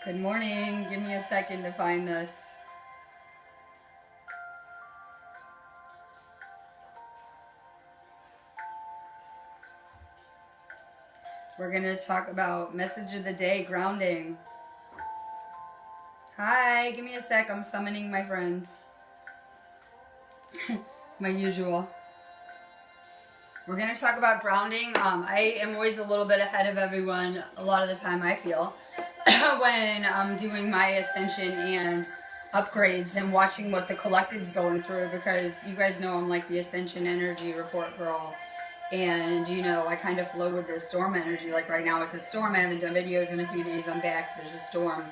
Good morning. Give me a second to find this. We're going to talk about message of the day, grounding. Hi, give me a sec. I'm summoning my friends. My usual. We're going to talk about grounding. I am always a little bit ahead of everyone a lot of the time, I feel, when I'm doing my ascension and upgrades and watching what the collective's going through, because you guys know I'm like the ascension energy report girl. And, you know, I kind of flow with this storm energy. Like right now it's a storm. I haven't done videos in a few days. I'm back. There's a storm.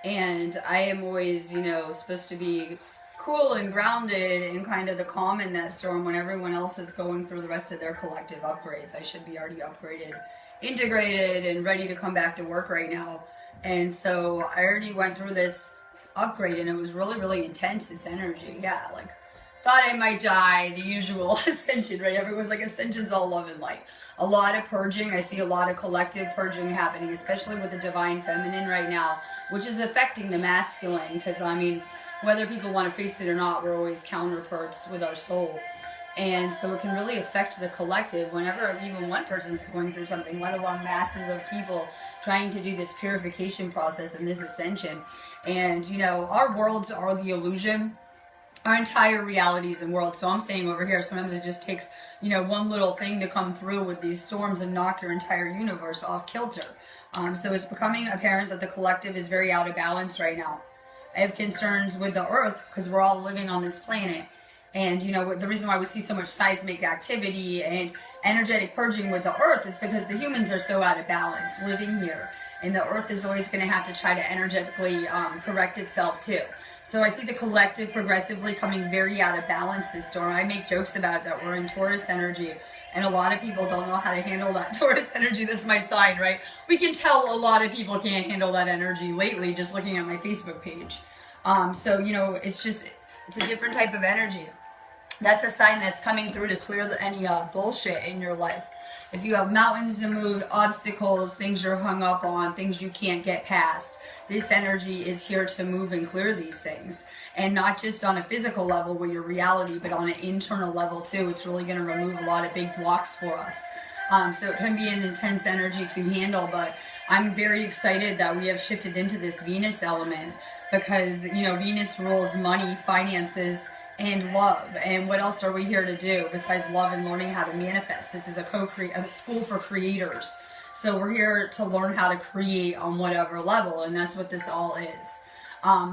And I am always, you know, supposed to be cool and grounded and kind of the calm in that storm when everyone else is going through the rest of their collective upgrades. I should be already upgraded, integrated, and ready to come back to work right now. And so I already went through this upgrade and it was really, really intense, this energy. Yeah, like, thought I might die, the usual ascension, right? Everyone's like, ascension's all love and light. A lot of purging. I see a lot of collective purging happening, especially with the divine feminine right now, which is affecting the masculine. Because, I mean, whether people want to face it or not, we're always counterparts with our soul. And so it can really affect the collective whenever even one person's going through something, let alone masses of people trying to do this purification process and this ascension. And, you know, our worlds are the illusion. Our entire realities and world. So I'm saying over here, sometimes it just takes, you know, one little thing to come through with these storms and knock your entire universe off kilter. So it's becoming apparent that the collective is very out of balance right now. I have concerns with the earth because we're all living on this planet. And, you know, the reason why we see so much seismic activity and energetic purging with the earth is because the humans are so out of balance living here. And the earth is always going to have to try to energetically correct itself too. So I see the collective progressively coming very out of balance this storm. I make jokes about it that we're in Taurus energy. And a lot of people don't know how to handle that Taurus energy. That's my sign, right? We can tell a lot of people can't handle that energy lately just looking at my Facebook page. So, you know, it's a different type of energy. That's a sign that's coming through to clear any bullshit in your life. If you have mountains to move, obstacles, things you're hung up on, things you can't get past, this energy is here to move and clear these things. And not just on a physical level with your reality, but on an internal level too. It's really going to remove a lot of big blocks for us. So it can be an intense energy to handle, but I'm very excited that we have shifted into this Venus element because, you know, Venus rules money, finances, and love. And what else are we here to do besides love and learning how to manifest? This is a school for creators. So we're here to learn how to create on whatever level, and that's what this all is.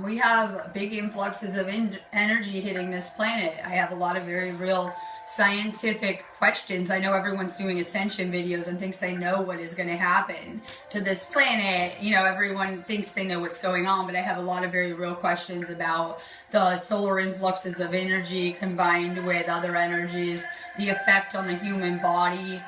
We have big influxes of energy hitting this planet. I have a lot of very real scientific questions. I know everyone's doing ascension videos and thinks they know what is going to happen to this planet. You know, everyone thinks they know what's going on, but I have a lot of very real questions about the solar influxes of energy combined with other energies, the effect on the human body,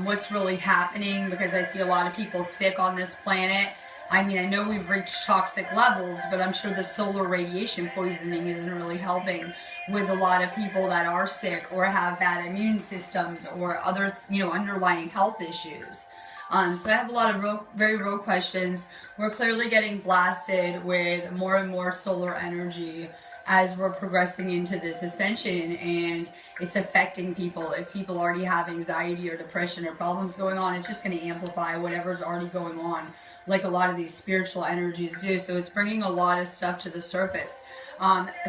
what's really happening, because I see a lot of people sick on this planet. I mean, I know we've reached toxic levels, but I'm sure the solar radiation poisoning isn't really helping with a lot of people that are sick or have bad immune systems or other, you know, underlying health issues. So I have a lot of very real questions. We're clearly getting blasted with more and more solar energy as we're progressing into this ascension, and it's affecting people. If people already have anxiety or depression or problems going on, it's just going to amplify whatever's already going on, like a lot of these spiritual energies do. So it's bringing a lot of stuff to the surface.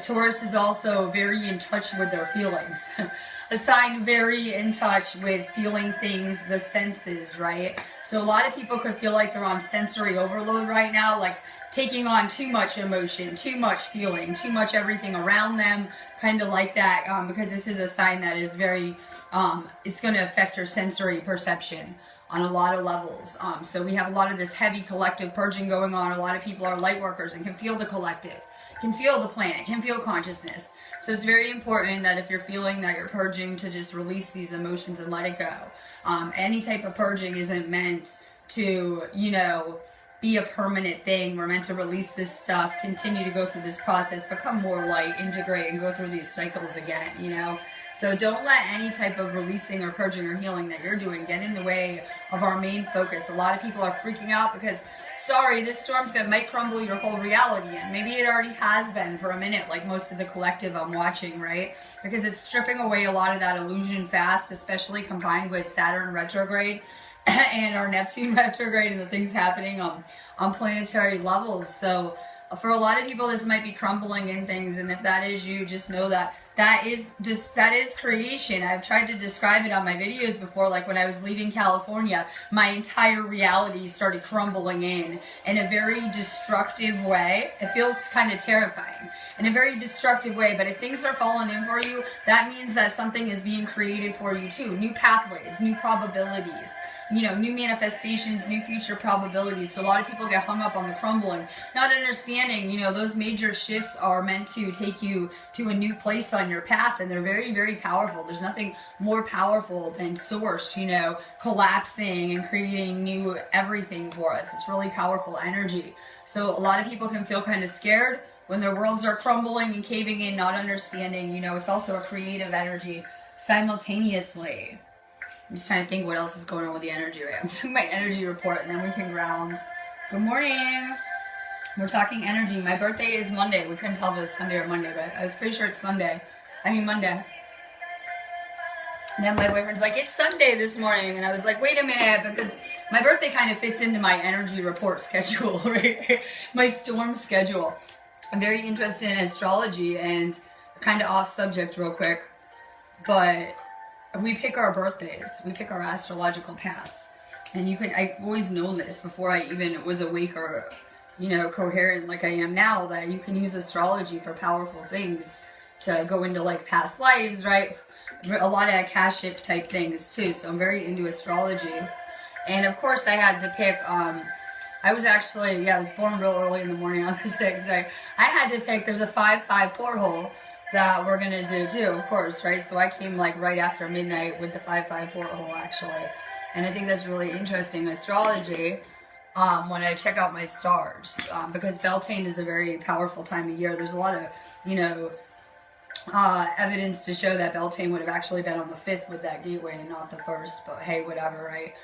Taurus is also very in touch with their feelings. A sign very in touch with feeling things, the senses, right? So a lot of people could feel like they're on sensory overload right now, like taking on too much emotion, too much feeling, too much everything around them, kind of like that, because this is a sign that is very, it's going to affect your sensory perception on a lot of levels. So we have a lot of this heavy collective purging going on. A lot of people are light workers and can feel the collective, can feel the planet, can feel consciousness. So it's very important that if you're feeling that you're purging, to just release these emotions and let it go. Any type of purging isn't meant to, you know, be a permanent thing. We're meant to release this stuff, continue to go through this process, become more light, integrate, and go through these cycles again, you know? So don't let any type of releasing or purging or healing that you're doing get in the way of our main focus. A lot of people are freaking out because sorry, this storm's might crumble your whole reality. And maybe it already has been for a minute, like most of the collective I'm watching, right? Because it's stripping away a lot of that illusion fast, especially combined with Saturn retrograde and our Neptune retrograde and the things happening on planetary levels. So for a lot of people, this might be crumbling in things, and if that is you, just know that that is creation. I've tried to describe it on my videos before, like when I was leaving California, my entire reality started crumbling in a very destructive way. It feels kind of terrifying in a very destructive way, but if things are falling in for you, that means that something is being created for you too. New pathways, new probabilities, new manifestations, new future probabilities. So a lot of people get hung up on the crumbling, not understanding, those major shifts are meant to take you to a new place on your path, and they're very, very powerful. There's nothing more powerful than source, collapsing and creating new everything for us. It's really powerful energy. So a lot of people can feel kind of scared when their worlds are crumbling and caving in, not understanding, it's also a creative energy simultaneously. I'm just trying to think what else is going on with the energy, right? I'm doing my energy report, and then we can ground. Good morning. We're talking energy. My birthday is Monday. We couldn't tell if it was Sunday or Monday, but I was pretty sure it's Sunday. Monday. And then my boyfriend's like, it's Sunday this morning. And I was like, wait a minute, because my birthday kind of fits into my energy report schedule, right? My storm schedule. I'm very interested in astrology, and kind of off subject real quick, but we pick our birthdays. We pick our astrological paths. And I've always known this before I even was awake or, coherent like I am now, that you can use astrology for powerful things to go into like past lives, right? A lot of Akashic type things too. So I'm very into astrology. And of course I had to pick, I was born real early in the morning on the 6th, right? I had to pick, there's a 5-5 porthole that we're gonna do too, of course, right? So I came like right after midnight with the 5-5 porthole, actually. And I think that's really interesting astrology when I check out my stars, because Beltane is a very powerful time of year. There's a lot of, evidence to show that Beltane would have actually been on the 5th with that gateway and not the 1st, but hey, whatever, right?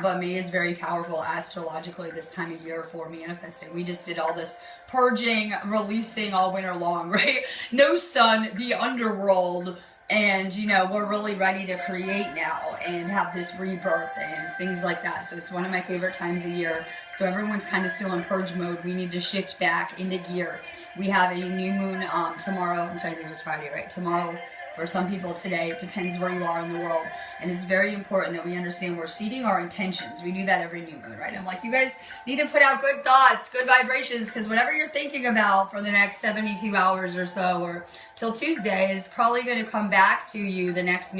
But May is very powerful astrologically this time of year for manifesting. We just did all this purging, releasing all winter long, right? No sun, the underworld, and we're really ready to create now and have this rebirth and things like that. So it's one of my favorite times of year. So everyone's kind of still in purge mode. We need to shift back into gear. We have a new moon tomorrow. I'm trying to think it was Friday, right? Tomorrow. For some people today, it depends where you are in the world. And it's very important that we understand we're seeding our intentions. We do that every new moon, right? I'm like, you guys need to put out good thoughts, good vibrations, because whatever you're thinking about for the next 72 hours or so, or till Tuesday, is probably going to come back to you the next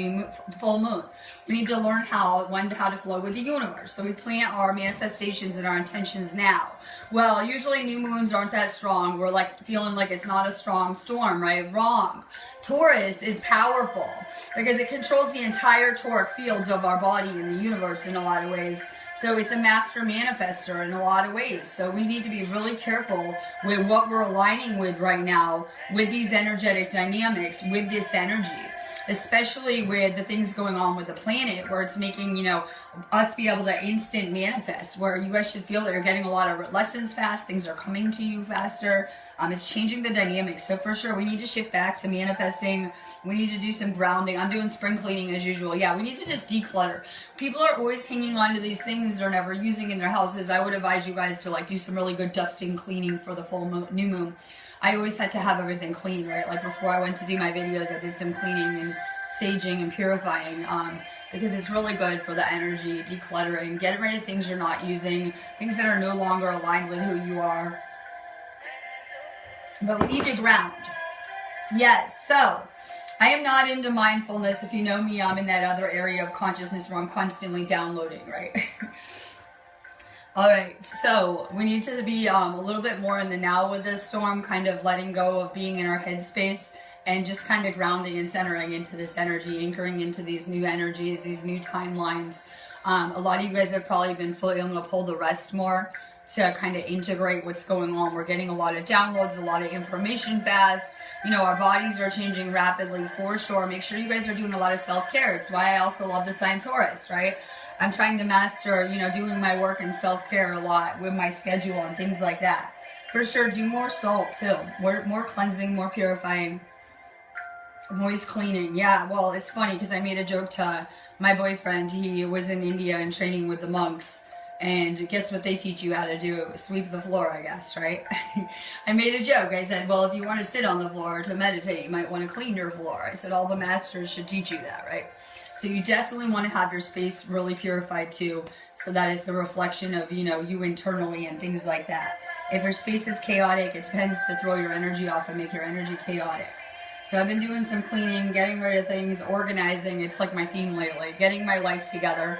full moon. We need to learn how to flow with the universe. So we plant our manifestations and our intentions now. Well, usually new moons aren't that strong. We're like feeling like it's not a strong storm, right? Wrong. Taurus is powerful because it controls the entire toric fields of our body and the universe in a lot of ways. So it's a master manifester in a lot of ways. So we need to be really careful with what we're aligning with right now, with these energetic dynamics, with this energy, especially with the things going on with the planet, where it's making, us be able to instant manifest, where you guys should feel that you're getting a lot of lessons fast, things are coming to you faster. It's changing the dynamics. So for sure, we need to shift back to manifesting. We need to do some grounding. I'm doing spring cleaning as usual. Yeah, we need to just declutter. People are always hanging on to these things they're never using in their houses. I would advise you guys to do some really good dusting, cleaning for the full new moon. I always had to have everything clean, right? Like before I went to do my videos, I did some cleaning and saging and purifying. Because it's really good for the energy, decluttering, getting rid of things you're not using, things that are no longer aligned with who you are. But we need to ground. Yes, so I am not into mindfulness. If you know me, I'm in that other area of consciousness where I'm constantly downloading, right? All right, so we need to be a little bit more in the now with this storm, kind of letting go of being in our headspace and just kind of grounding and centering into this energy, anchoring into these new energies, these new timelines. A lot of you guys have probably been feeling to pull the rest more to kind of integrate what's going on. We're getting a lot of downloads, a lot of information fast. Our bodies are changing rapidly for sure. Make sure you guys are doing a lot of self-care. It's why I also love the sign Taurus, right? I'm trying to master, you know, doing my work and self-care a lot with my schedule and things like that. For sure, do more salt too. More cleansing, more purifying. Moist cleaning. Yeah, well, it's funny because I made a joke to my boyfriend. He was in India and training with the monks. And guess what they teach you how to do? Sweep the floor, I guess, right? I made a joke. I said, well, if you want to sit on the floor to meditate, you might want to clean your floor. I said, all the masters should teach you that, right? So you definitely want to have your space really purified too, so that it's a reflection of, you know, you internally and things like that. If your space is chaotic, it tends to throw your energy off and make your energy chaotic. So I've been doing some cleaning, getting rid of things, organizing. It's like my theme lately, getting my life together.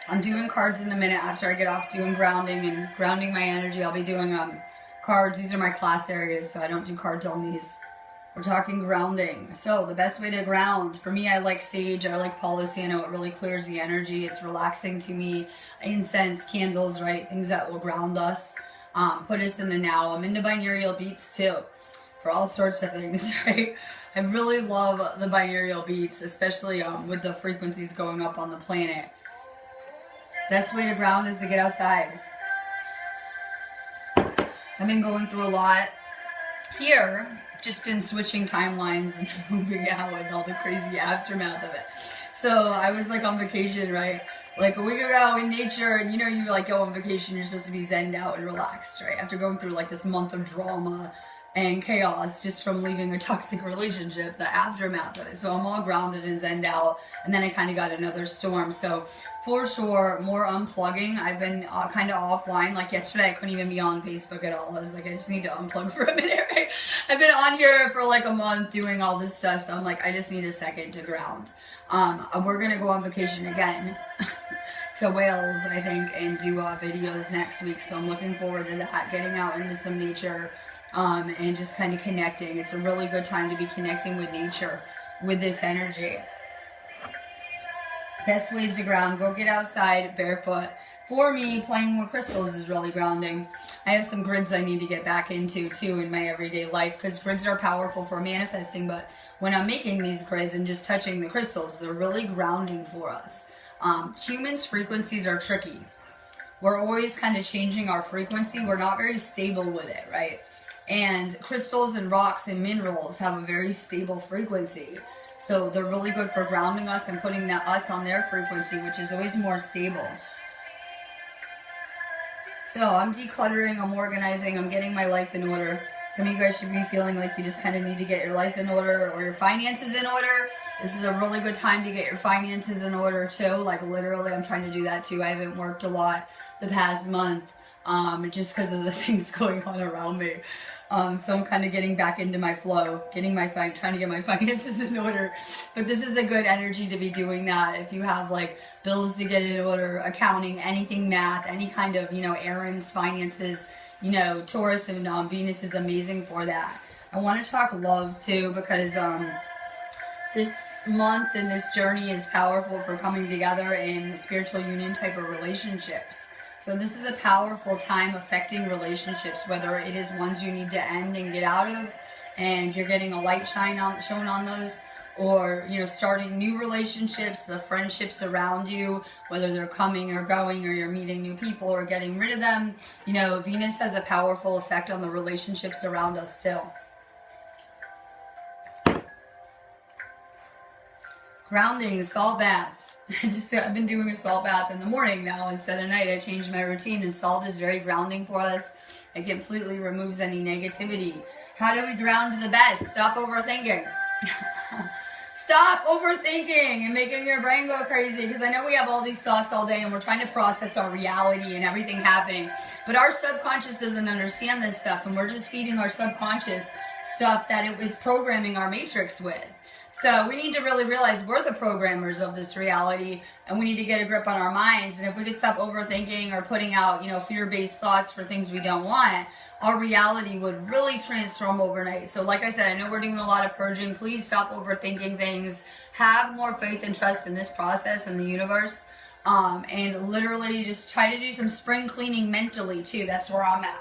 I'm doing cards in a minute after I get off doing grounding and grounding my energy. I'll be doing cards. These are my class areas, so I don't do cards on these. We're talking grounding. So the best way to ground, for me, I like sage. I like Palo Santo. It really clears the energy. It's relaxing to me. Incense, candles, right? Things that will ground us, put us in the now. I'm into binaural beats too, for all sorts of things, right? I really love the binaural beats, especially with the frequencies going up on the planet. Best way to ground is to get outside. I've been going through a lot here, just in switching timelines and moving out with all the crazy aftermath of it. So I was like on vacation, right? Like a week ago in nature, and you know, you like go on vacation, you're supposed to be zened out and relaxed, right? After going through like this month of drama and chaos just from leaving a toxic relationship, the aftermath of it. So I'm all grounded and zened out, and then I kind of got another storm. So for sure, more unplugging. I've been kind of offline. Like yesterday, I couldn't even be on Facebook at all. I was like, I just need to unplug for a minute, right? I've been on here for like a month doing all this stuff, so I'm like, I just need a second to ground. We're gonna go on vacation again to Wales, I think, and do videos next week. So I'm looking forward to that, getting out into some nature. And just kind of connecting. It's a really good time to be connecting with nature, with this energy. Best ways to ground, go get outside barefoot. For me, playing with crystals is really grounding. I have some grids I need to get back into too in my everyday life, because grids are powerful for manifesting, but when I'm making these grids and just touching the crystals, they're really grounding for us. Humans' frequencies are tricky. We're always kind of changing our frequency. We're not very stable with it, right? And crystals and rocks and minerals have a very stable frequency. So they're really good for grounding us and putting us on their frequency, which is always more stable. So I'm decluttering, I'm organizing, I'm getting my life in order. Some of you guys should be feeling like you just kind of need to get your life in order or your finances in order. This is a really good time to get your finances in order too. Like literally, I'm trying to do that too. I haven't worked a lot the past month just because of the things going on around me. So I'm kind of getting back into my flow, trying to get my finances in order. But this is a good energy to be doing that. If you have like bills to get in order, accounting, anything math, any kind of, you know, errands, finances, you know, Taurus and Venus is amazing for that. I want to talk love too, because this month and this journey is powerful for coming together in spiritual union type of relationships. So this is a powerful time affecting relationships, whether it is ones you need to end and get out of, and you're getting a light shown on those, or, you know, starting new relationships, the friendships around you, whether they're coming or going, or you're meeting new people or getting rid of them. You know, Venus has a powerful effect on the relationships around us too. Grounding, salt baths. I've been doing a salt bath in the morning now instead of night. I changed my routine, and salt is very grounding for us. It completely removes any negativity. How do we ground the best? Stop overthinking. Stop overthinking and making your brain go crazy, because I know we have all these thoughts all day and we're trying to process our reality and everything happening, but our subconscious doesn't understand this stuff, and we're just feeding our subconscious stuff that it was programming our matrix with. So we need to really realize we're the programmers of this reality, and we need to get a grip on our minds. And if we could stop overthinking or putting out, you know, fear-based thoughts for things we don't want, our reality would really transform overnight. So like I said, I know we're doing a lot of purging. Please stop overthinking things. Have more faith and trust in this process and the universe. And literally just try to do some spring cleaning mentally too. That's where I'm at.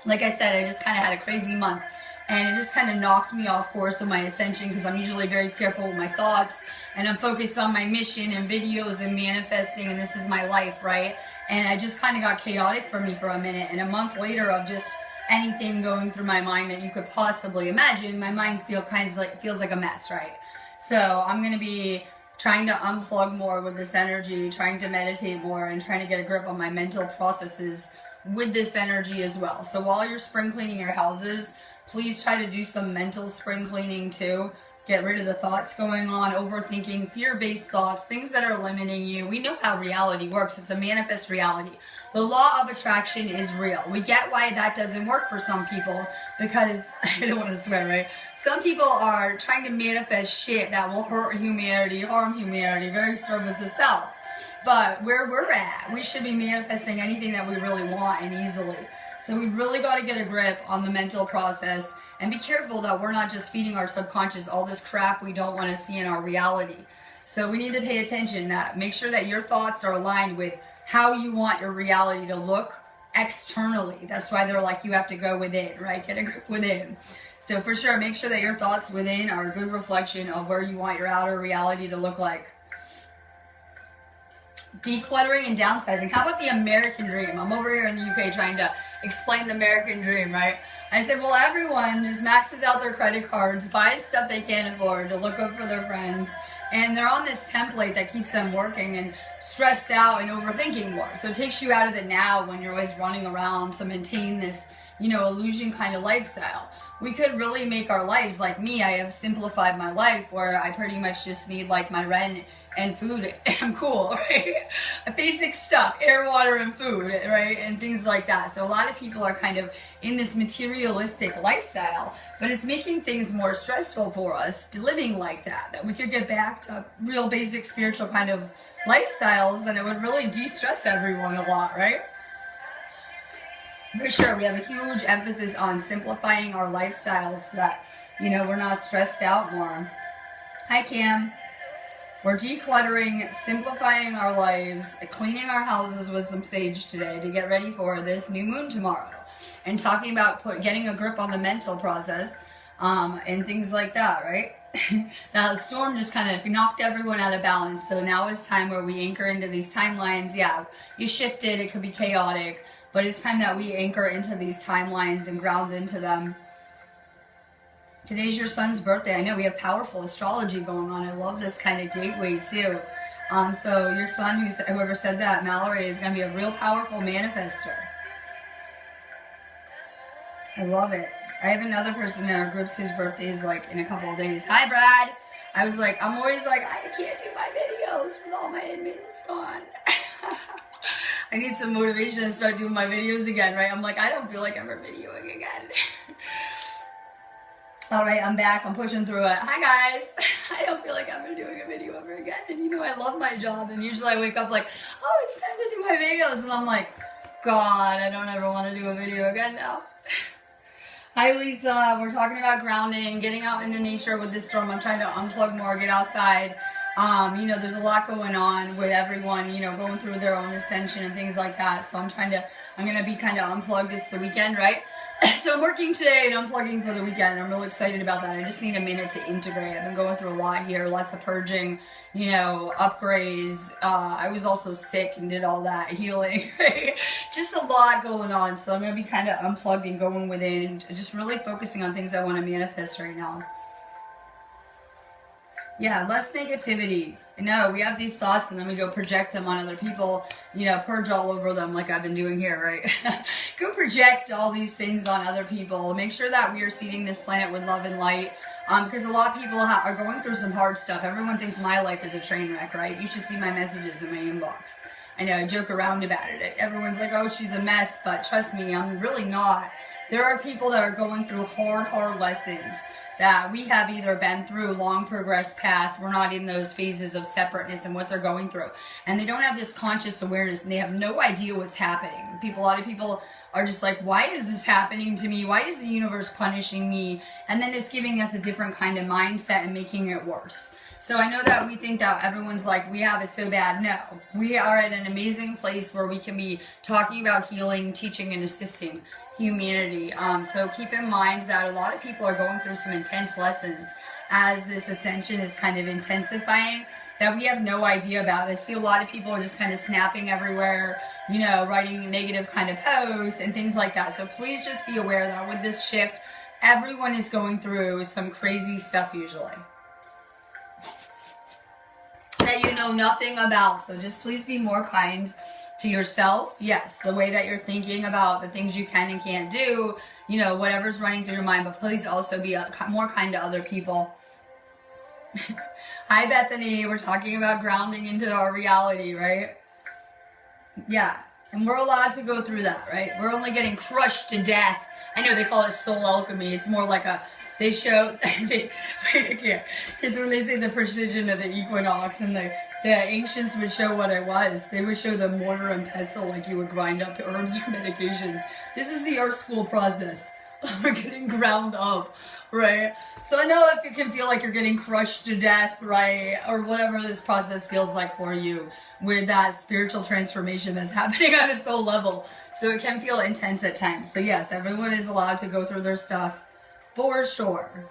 Like I said, I just kind of had a crazy month. and it just kind of knocked me off course of my ascension, because I'm usually very careful with my thoughts, and I'm focused on my mission and videos and manifesting, and this is my life, right? And I just kind of got chaotic for me for a minute, and a month later of just anything going through my mind that you could possibly imagine, my mind feels like a mess, right? So I'm going to be trying to unplug more with this energy, trying to meditate more, and trying to get a grip on my mental processes with this energy as well. So while you're spring cleaning your houses, please try to do some mental spring cleaning too. Get rid of the thoughts going on, overthinking, fear-based thoughts, things that are limiting you. We know how reality works. It's a manifest reality. The law of attraction is real. We get why that doesn't work for some people, because, I don't want to swear, right? Some people are trying to manifest shit that will hurt humanity, harm humanity, very service of self. But where we're at, we should be manifesting anything that we really want and easily. So we really got to get a grip on the mental process and be careful that we're not just feeding our subconscious all this crap we don't want to see in our reality. So we need to pay attention, make sure that your thoughts are aligned with how you want your reality to look externally. That's why they're like, you have to go within, right? Get a grip within. So for sure, make sure that your thoughts within are a good reflection of where you want your outer reality to look like. Decluttering and downsizing. How about the American dream? I'm over here in the UK trying to explain the American dream, right? I said, well, everyone just maxes out their credit cards, buys stuff they can't afford to look good for their friends, and they're on this template that keeps them working and stressed out and overthinking more. So it takes you out of the now when you're always running around to maintain this, illusion kind of lifestyle. We could really make our lives, like me, I have simplified my life where I pretty much just need like my rent and food, and I'm cool, right? Basic stuff, air, water, and food, right? And things like that. So a lot of people are kind of in this materialistic lifestyle, but it's making things more stressful for us living like that we could get back to real basic spiritual kind of lifestyles, and it would really de-stress everyone a lot, right? For sure, we have a huge emphasis on simplifying our lifestyles so that, we're not stressed out more. Hi, Cam. We're decluttering, simplifying our lives, cleaning our houses with some sage today to get ready for this new moon tomorrow. And talking about getting a grip on the mental process and things like that, right? Now, the storm just kind of knocked everyone out of balance. So now it's time where we anchor into these timelines. Yeah, you shifted, it could be chaotic, but it's time that we anchor into these timelines and ground into them. Today's your son's birthday. I know we have powerful astrology going on. I love this kind of gateway too. So your son, whoever said that, Mallory, is going to be a real powerful manifester. I love it. I have another person in our groups whose birthday is like in a couple of days. Hi, Brad. I'm always like, I can't do my videos with all my admins gone. I need some motivation to start doing my videos again, right? I'm like, I don't feel like ever videoing again. All right, I'm back. I'm pushing through it. Hi, guys. I don't feel like I'm doing a video ever again. And I love my job. And usually I wake up like, oh, it's time to do my videos. And I'm like, God, I don't ever want to do a video again now. Hi, Lisa. We're talking about grounding, getting out into nature with this storm. I'm trying to unplug more, get outside. There's a lot going on with everyone, going through their own ascension and things like that. So I'm going to be kind of unplugged. It's the weekend, right? So I'm working today and unplugging for the weekend. I'm really excited about that. I just need a minute to integrate. I've been going through a lot here, lots of purging, upgrades. I was also sick and did all that healing. Just a lot going on. So I'm going to be kind of unplugged and going within, just really focusing on things I want to manifest right now. Yeah, less negativity. No, we have these thoughts and then we go project them on other people, purge all over them like I've been doing here, right? Go project all these things on other people. Make sure that we are seeding this planet with love and light, because a lot of people are going through some hard stuff. Everyone thinks my life is a train wreck, right? You should see my messages in my inbox. I know, I joke around about it. Everyone's like, oh, she's a mess, but trust me, I'm really not. There are people that are going through hard lessons that we have either been through, long progressed past. We're not in those phases of separateness and what they're going through. And they don't have this conscious awareness and they have no idea what's happening. A lot of people are just like, why is this happening to me? Why is the universe punishing me? And then it's giving us a different kind of mindset and making it worse. So I know that we think that everyone's like, we have it so bad. No, we are at an amazing place where we can be talking about healing, teaching, and assisting humanity. So keep in mind that a lot of people are going through some intense lessons as this ascension is kind of intensifying that we have no idea about. I see a lot of people just kind of snapping everywhere, you know, writing negative kind of posts and things like that. So please just be aware that with this shift, everyone is going through some crazy stuff usually that you know nothing about. So just please be more kind to yourself. Yes, the way that you're thinking about the things you can and can't do, you know, whatever's running through your mind, but please also be more kind to other people. Hi Bethany, we're talking about grounding into our reality, right? Yeah, and we're allowed to go through that, right? We're only getting crushed to death. I know they call it soul alchemy. It's more like they show, because when they say the precision of the equinox and the ancients would show what it was. They would show the mortar and pestle like you would grind up herbs or medications. This is the art school process. We're getting ground up, right? So I know if you can feel like you're getting crushed to death, right? Or whatever this process feels like for you with that spiritual transformation that's happening on a soul level. So it can feel intense at times. So yes, everyone is allowed to go through their stuff for sure.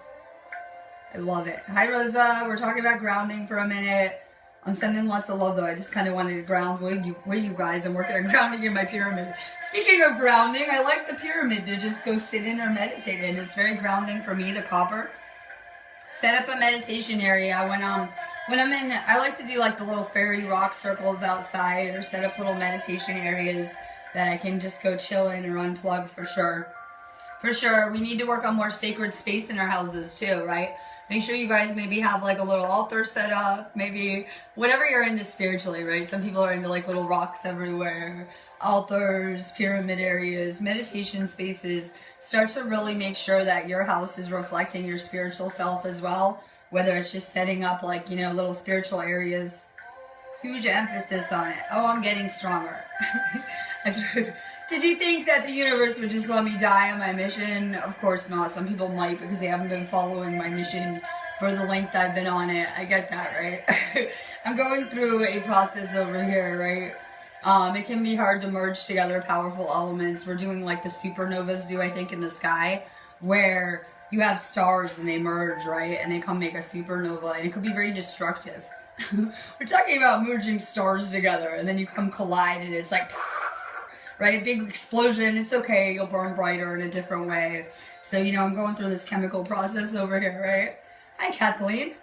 I love it. Hi Rosa, we're talking about grounding for a minute. I'm sending lots of love though. I just kind of wanted to ground with you guys. I'm working on grounding in my pyramid. Speaking of grounding, I like the pyramid to just go sit in or meditate in. It's very grounding for me, the copper. Set up a meditation area when I'm in. I like to do like the little fairy rock circles outside, or set up little meditation areas that I can just go chill in or unplug for sure. For sure, we need to work on more sacred space in our houses too, right? Make sure you guys maybe have like a little altar set up, maybe whatever you're into spiritually, right? Some people are into like little rocks everywhere, altars, pyramid areas, meditation spaces. Start to really make sure that your house is reflecting your spiritual self as well, whether it's just setting up like, you know, little spiritual areas. Huge emphasis on it. Oh, I'm getting stronger. Did you think that the universe would just let me die on my mission? Of course not. Some people might because they haven't been following my mission for the length I've been on it. I get that, right? I'm going through a process over here, right? It can be hard to merge together powerful elements. We're doing like the supernovas do, I think, in the sky, where you have stars and they merge, right? And they come make a supernova, and it could be very destructive. We're talking about merging stars together, and then you come collide, and it's like... right? Big explosion. It's okay. You'll burn brighter in a different way. So, you know, I'm going through this chemical process over here, right? Hi, Kathleen.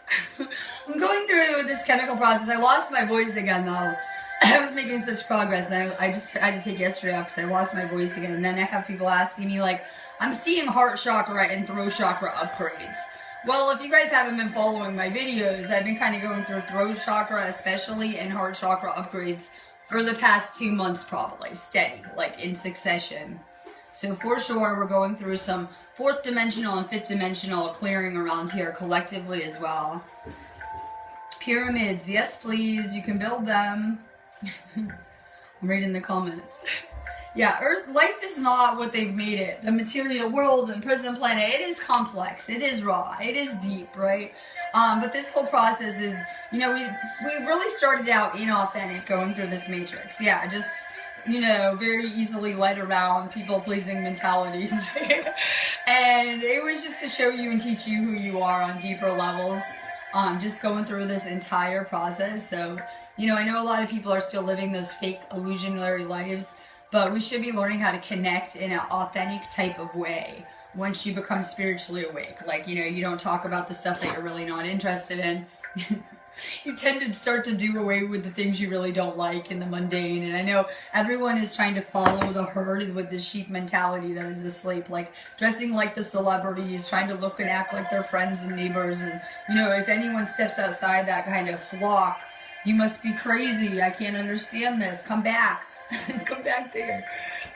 I'm going through this chemical process. I lost my voice again, though. I was making such progress. And I just had to take yesterday off because I lost my voice again. And then I have people asking me, like, I'm seeing heart chakra and throat chakra upgrades. Well, if you guys haven't been following my videos, I've been kind of going through throat chakra especially and heart chakra upgrades for the past 2 months probably, steady, like in succession. So for sure, we're going through some 4th dimensional and 5th dimensional clearing around here collectively as well. Pyramids, yes please, you can build them. I'm reading the comments. Yeah, Earth, life is not what they've made it. The material world and prison planet, it is complex, it is raw, it is deep, right? But this whole process is, you know, we really started out inauthentic going through this matrix. Yeah, just, you know, very easily led around, people-pleasing mentalities, right? And it was just to show you and teach you who you are on deeper levels, just going through this entire process. So, you know, I know a lot of people are still living those fake illusionary lives, but we should be learning how to connect in an authentic type of way once you become spiritually awake. Like, you know, you don't talk about the stuff that you're really not interested in. You tend to start to do away with the things you really don't like in the mundane. And I know everyone is trying to follow the herd with this sheep mentality that is asleep, like dressing like the celebrities, trying to look and act like their friends and neighbors. And, you know, if anyone steps outside that kind of flock, you must be crazy. I can't understand this. Come back. Come back there.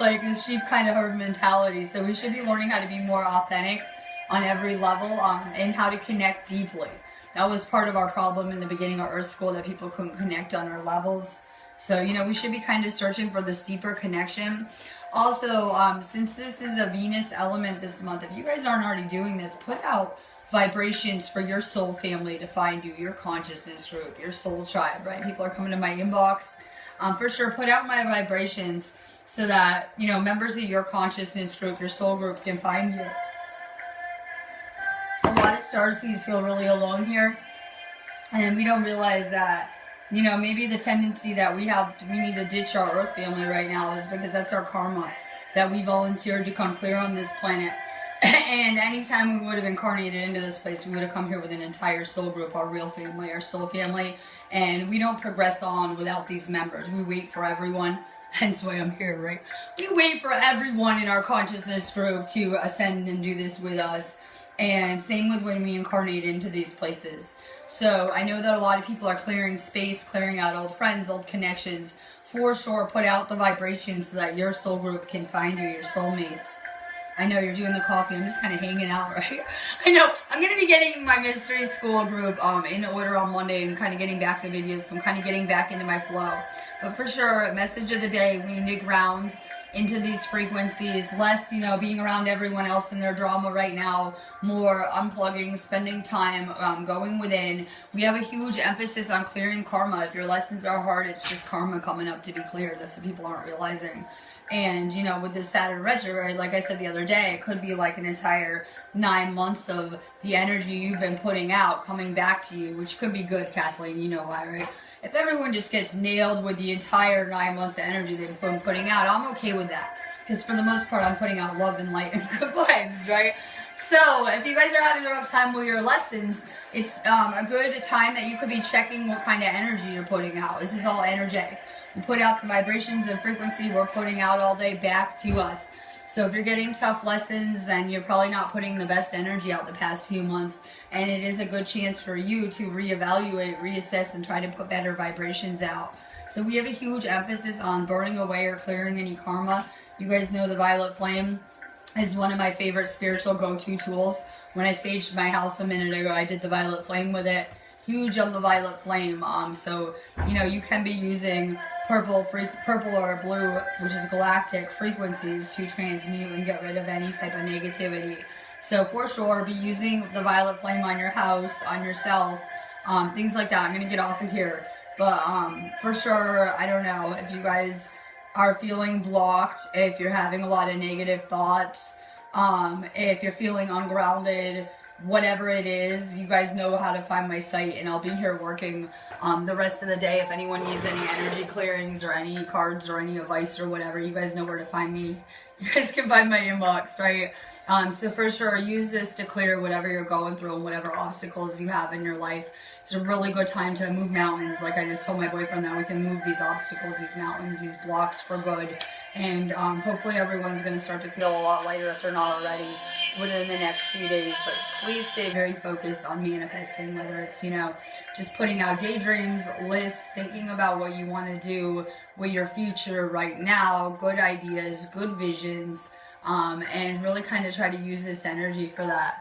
Like the sheep kind of herd mentality. So we should be learning how to be more authentic on every level, and how to connect deeply. That was part of our problem in the beginning of Earth School, that people couldn't connect on our levels. So, you know, we should be kind of searching for this deeper connection. Also, since this is a Venus element this month, if you guys aren't already doing this, put out vibrations for your soul family to find you, your consciousness group, your soul tribe, right? People are coming to my inbox. For sure, put out my vibrations so that, you know, members of your consciousness group, your soul group, can find you. A lot of star seeds feel really alone here, and we don't realize that, you know, maybe the tendency that we have, we need to ditch our earth family right now is because that's our karma, that we volunteered to come clear on this planet. And anytime we would have incarnated into this place, we would have come here with an entire soul group, our real family, our soul family. And we don't progress on without these members. We wait for everyone. Hence why I'm here, right? We wait for everyone in our consciousness group to ascend and do this with us. And same with when we incarnate into these places. So I know that a lot of people are clearing space, clearing out old friends, old connections. For sure, put out the vibration so that your soul group can find you, your soulmates. I know you're doing the coffee. I'm just kind of hanging out, right? I know. I'm going to be getting my mystery school group in order on Monday and kind of getting back to videos. So I'm kind of getting back into my flow. But for sure, message of the day, we need to ground into these frequencies. Less, you know, being around everyone else in their drama right now. More unplugging, spending time, going within. We have a huge emphasis on clearing karma. If your lessons are hard, it's just karma coming up to be cleared. That's what people aren't realizing. And, you know, with this Saturn retrograde, like I said the other day, it could be like an entire 9 months of the energy you've been putting out coming back to you, which could be good, Kathleen. You know why, right? If everyone just gets nailed with the entire 9 months of energy they've been putting out, I'm okay with that. Because for the most part, I'm putting out love and light and good vibes, right? So, if you guys are having a rough time with your lessons, it's a good time that you could be checking what kind of energy you're putting out. This is all energetic. We put out the vibrations and frequency we're putting out all day back to us. So if you're getting tough lessons, then you're probably not putting the best energy out the past few months. And it is a good chance for you to reevaluate, reassess, and try to put better vibrations out. So we have a huge emphasis on burning away or clearing any karma. You guys know the violet flame is one of my favorite spiritual go-to tools. When I staged my house a minute ago, I did the violet flame with it. Huge on the violet flame. So, you know, you can be using purple or blue, which is galactic frequencies, to transmute and get rid of any type of negativity. So for sure, be using the violet flame on your house, on yourself, things like that. I'm going to get off of here. But for sure, I don't know, if you guys are feeling blocked, if you're having a lot of negative thoughts, if you're feeling ungrounded, whatever it is, you guys know how to find my site, and I'll be here working the rest of the day. If anyone needs any energy clearings or any cards or any advice or whatever, you guys know where to find me. You guys can find my inbox, right? So for sure, use this to clear whatever you're going through and whatever obstacles you have in your life. It's a really good time to move mountains. Like I just told my boyfriend that we can move these obstacles, these mountains, these blocks for good. And hopefully everyone's going to start to feel a lot lighter if they're not already within the next few days. But please stay very focused on manifesting, whether it's, you know, just putting out daydreams, lists, thinking about what you want to do with your future right now, good ideas, good visions, and really kind of try to use this energy for that.